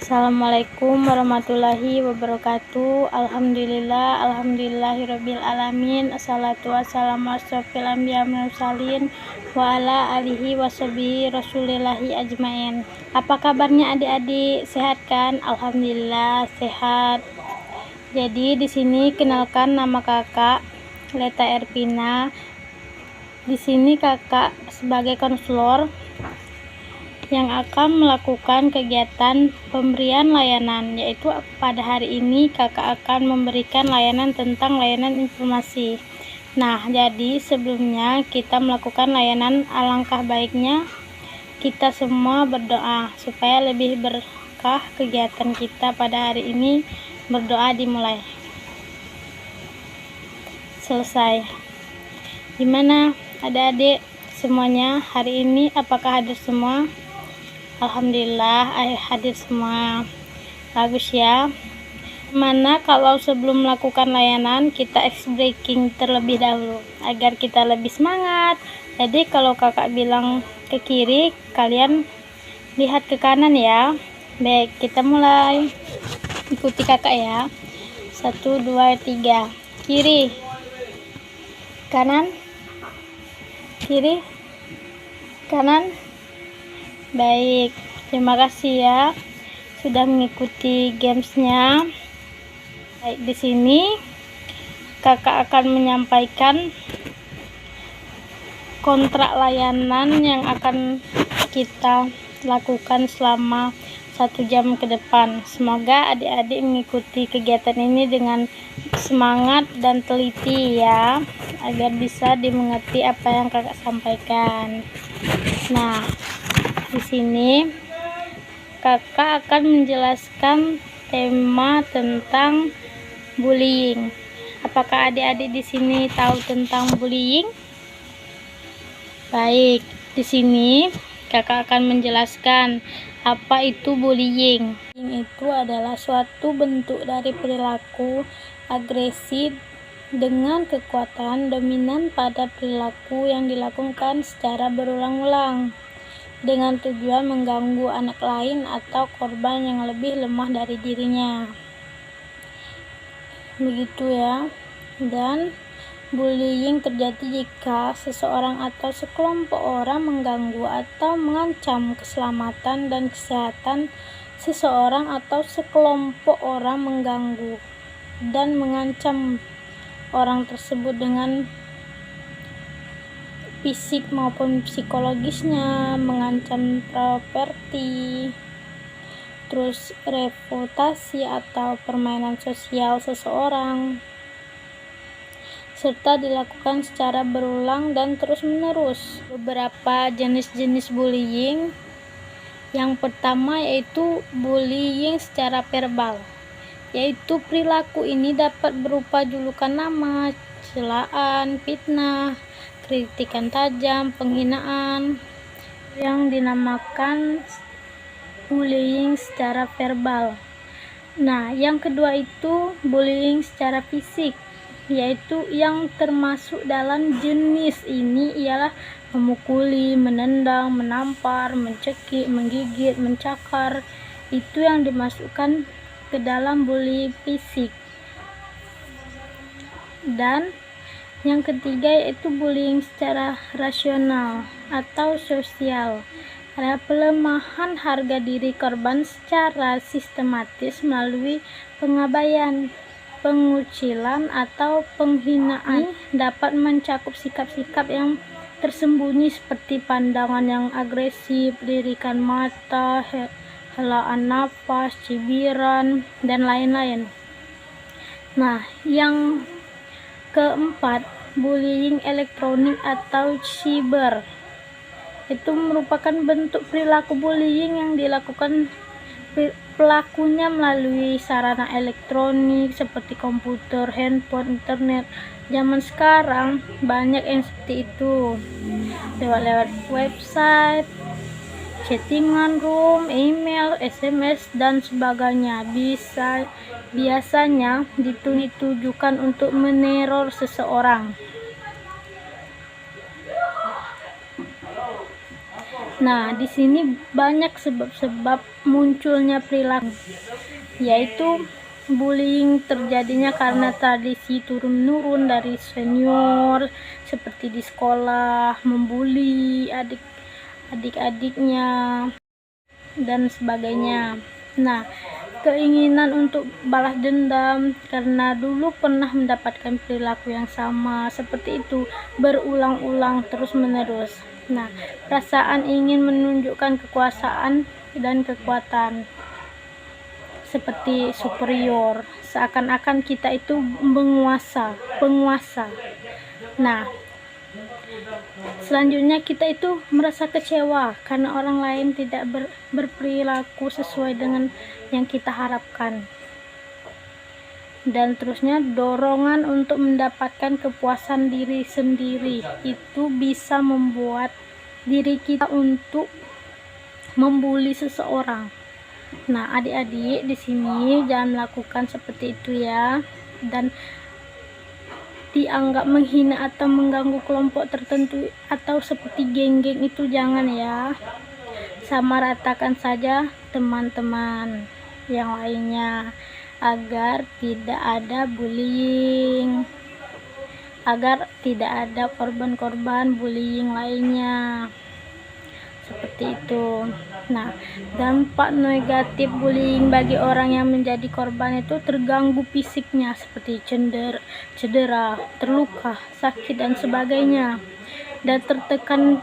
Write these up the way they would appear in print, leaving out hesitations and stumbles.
Assalamualaikum warahmatullahi wabarakatuh. Alhamdulillahirabbil alamin. Assalatu wassalamu asyrofil anbiya'i wal mursalin wa ala alihi washabihi rasulillahi ajmain. Apa kabarnya adik-adik? Sehat kan? Alhamdulillah sehat. Jadi di sini kenalkan nama kakak Leta Ervina. Di sini kakak sebagai konselor yang akan melakukan kegiatan pemberian layanan, yaitu pada hari ini kakak akan memberikan layanan tentang layanan informasi. Nah, jadi sebelumnya kita melakukan layanan, alangkah baiknya kita semua berdoa supaya lebih berkah kegiatan kita pada hari ini. Berdoa dimulai. Selesai. Gimana adik-adik semuanya hari ini, apakah hadir semua? Alhamdulillah hadir semua. Bagus ya. Mana kalau sebelum melakukan layanan kita ice breaking terlebih dahulu agar kita lebih semangat. Jadi kalau kakak bilang ke kiri, kalian lihat ke kanan ya. Baik, kita mulai. Ikuti kakak ya. 1, 2, 3. Kiri, kanan, kiri, kanan. Baik, terima kasih ya sudah mengikuti gamesnya. Baik, di sini kakak akan menyampaikan kontrak layanan yang akan kita lakukan selama 1 jam ke depan. Semoga adik-adik mengikuti kegiatan ini dengan semangat dan teliti ya, agar bisa dimengerti apa yang kakak sampaikan. Nah, di sini kakak akan menjelaskan tema tentang bullying. Apakah adik-adik di sini tahu tentang bullying? Baik, di sini kakak akan menjelaskan apa itu bullying. Bullying itu adalah suatu bentuk dari perilaku agresif dengan kekuatan dominan pada perilaku yang dilakukan secara berulang-ulang dengan tujuan mengganggu anak lain atau korban yang lebih lemah dari dirinya. Begitu ya. Dan bullying terjadi jika seseorang atau sekelompok orang mengganggu atau mengancam keselamatan dan kesehatan seseorang atau sekelompok orang mengganggu dan mengancam orang tersebut dengan fisik maupun psikologisnya, mengancam properti, terus reputasi atau permainan sosial seseorang, serta dilakukan secara berulang dan terus-menerus. Beberapa jenis-jenis bullying. Yang pertama yaitu bullying secara verbal, yaitu perilaku ini dapat berupa julukan nama, celaan, fitnah, kritikan tajam, penghinaan, yang dinamakan bullying secara verbal. Nah, yang kedua itu bullying secara fisik, yaitu yang termasuk dalam jenis ini ialah memukuli, menendang, menampar, mencekik, menggigit, mencakar. Itu yang dimasukkan ke dalam bullying fisik. Dan yang ketiga yaitu bullying secara rasional atau sosial, adalah pelemahan harga diri korban secara sistematis melalui pengabaian, pengucilan, atau penghinaan. Dapat mencakup sikap-sikap yang tersembunyi seperti pandangan yang agresif, lirikan mata, helaan nafas, cibiran, dan lain-lain. Nah, yang keempat, bullying elektronik atau cyber. Itu merupakan bentuk perilaku bullying yang dilakukan pelakunya melalui sarana elektronik seperti komputer, handphone, internet. Zaman sekarang banyak yang seperti itu, lewat website, chattingan room, email, SMS, dan sebagainya. Biasanya ditujukan untuk meneror seseorang. Nah, di sini banyak sebab-sebab munculnya perilaku, yaitu bullying terjadinya karena tradisi turun-menurun dari senior, seperti di sekolah membuli adik-adiknya dan sebagainya. Nah, keinginan untuk balas dendam karena dulu pernah mendapatkan perilaku yang sama seperti itu berulang-ulang terus-menerus. Nah, perasaan ingin menunjukkan kekuasaan dan kekuatan seperti superior, seakan-akan kita itu penguasa. Nah, selanjutnya kita itu merasa kecewa karena orang lain tidak berperilaku sesuai dengan yang kita harapkan. Dan terusnya, dorongan untuk mendapatkan kepuasan diri sendiri itu bisa membuat diri kita untuk membuli seseorang. Nah, adik-adik di sini jangan melakukan seperti itu ya, dan dianggap menghina atau mengganggu kelompok tertentu atau seperti geng-geng itu jangan ya. Sama ratakan saja teman-teman yang lainnya agar tidak ada bullying, agar tidak ada korban-korban bullying lainnya, seperti itu. Nah, dampak negatif bullying bagi orang yang menjadi korban itu terganggu fisiknya seperti cedera, terluka, sakit dan sebagainya, dan tertekan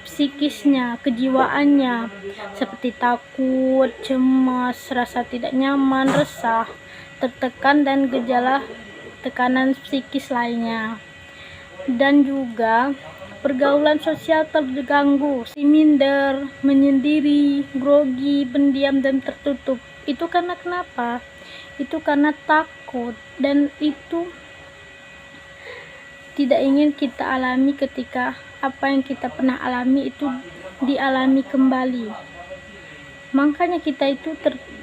psikisnya, kejiwaannya seperti takut, cemas, rasa tidak nyaman, resah, tertekan dan gejala tekanan psikis lainnya. Dan juga pergaulan sosial terganggu, minder, menyendiri, grogi, pendiam dan tertutup. Itu karena kenapa? Itu karena takut, dan itu tidak ingin kita alami ketika apa yang kita pernah alami itu dialami kembali. Makanya kita itu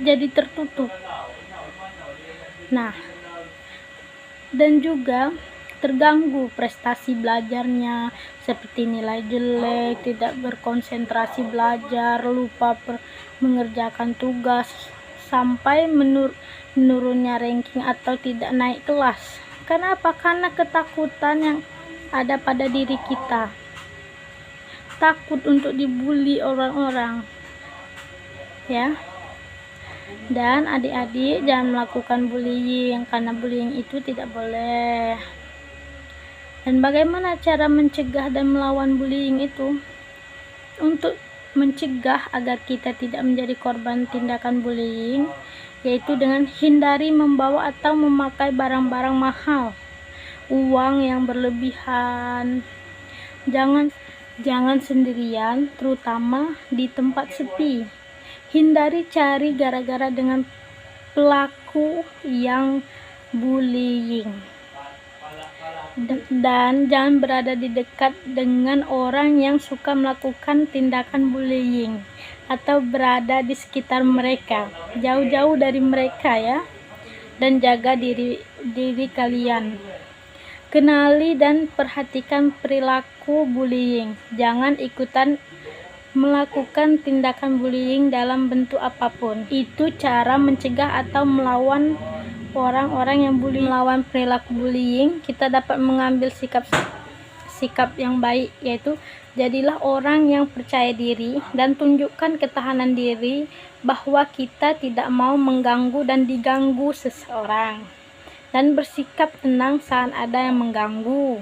jadi tertutup. Nah, dan juga terganggu prestasi belajarnya seperti nilai jelek, tidak berkonsentrasi belajar, lupa mengerjakan tugas, sampai menurunnya ranking atau tidak naik kelas. Kenapa? Karena ketakutan yang ada pada diri kita, takut untuk dibully orang-orang ya. Dan adik-adik jangan melakukan bullying, karena bullying itu tidak boleh. Dan bagaimana cara mencegah dan melawan bullying itu? Untuk mencegah agar kita tidak menjadi korban tindakan bullying, yaitu dengan hindari membawa atau memakai barang-barang mahal, uang yang berlebihan. Jangan sendirian, terutama di tempat sepi. Hindari cari gara-gara dengan pelaku yang bullying. Dan jangan berada di dekat dengan orang yang suka melakukan tindakan bullying atau berada di sekitar mereka. Jauh-jauh dari mereka ya. Dan jaga diri kalian. Kenali dan perhatikan perilaku bullying. Jangan ikutan melakukan tindakan bullying dalam bentuk apapun. Itu cara mencegah atau melawan orang-orang yang bullying. Melawan perilaku bullying, kita dapat mengambil sikap yang baik, yaitu jadilah orang yang percaya diri dan tunjukkan ketahanan diri bahwa kita tidak mau mengganggu dan diganggu seseorang, dan bersikap tenang saat ada yang mengganggu.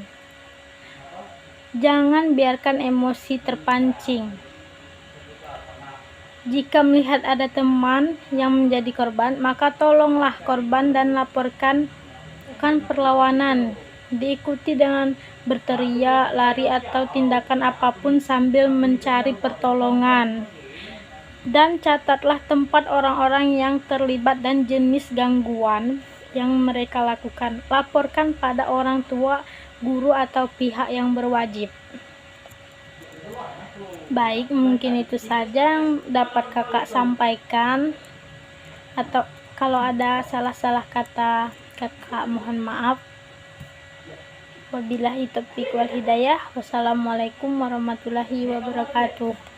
Jangan biarkan emosi terpancing. Jika melihat ada teman yang menjadi korban, maka tolonglah korban dan laporkan perlawanan. Diikuti dengan berteriak, lari atau tindakan apapun sambil mencari pertolongan. Dan catatlah tempat orang-orang yang terlibat dan jenis gangguan yang mereka lakukan. Laporkan pada orang tua, guru atau pihak yang berwajib. Baik, mungkin itu saja yang dapat kakak sampaikan. Atau kalau ada salah-salah kata, kakak mohon maaf. Wabillahi taufiq wal hidayah. Wassalamualaikum warahmatullahi wabarakatuh.